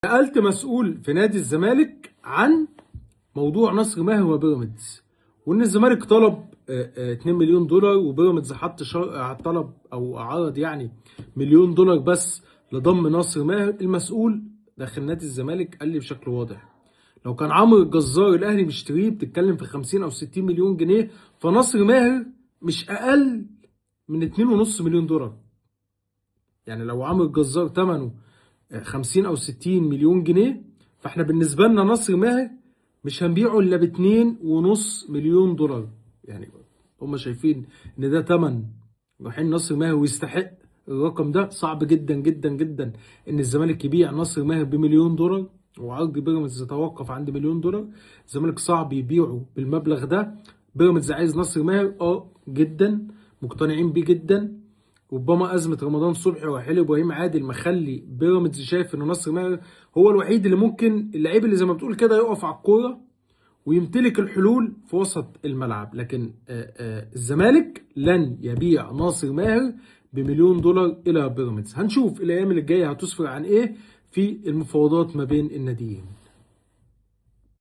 سألت مسؤول في نادي الزمالك عن موضوع نصر ماهر وبيراميدز، وان الزمالك طلب 2 مليون دولار وبيراميدز حط طلب او عرض يعني مليون دولار بس لضم نصر ماهر. المسؤول داخل نادي الزمالك قال لي بشكل واضح: لو كان عمرو الجزار الاهلي مشتريه بتتكلم في 50 او 60 مليون جنيه، فنصر ماهر مش اقل من 2.5 مليون دولار. يعني لو عمرو الجزار ثمنه 50 او 60 مليون جنيه، فاحنا بالنسبه لنا نصر ماهر مش هنبيعه الا ب2.5 مليون دولار. يعني هم شايفين ان ده ثمن رايحين نصر ماهر ويستحق الرقم ده. صعب جدا جدا جدا ان الزمالك يبيع نصر ماهر بمليون دولار، وعرض بيراميدز يتوقف عند مليون دولار. الزمالك صعب يبيعه بالمبلغ ده. بيراميدز عايز نصر ماهر جدا، مقتنعين بيه جدا. ربما ازمه رمضان صبحي وحلي ابراهيم عادل مخلي بيراميدز شايف ان نصر ماهر هو الوحيد اللي ممكن، اللعيب اللي زي ما بتقول كده يقف على الكوره ويمتلك الحلول في وسط الملعب. لكن الزمالك لن يبيع ناصر ماهر بمليون دولار الى بيراميدز. هنشوف الايام اللي جايه هتسفر عن ايه في المفاوضات ما بين الناديين.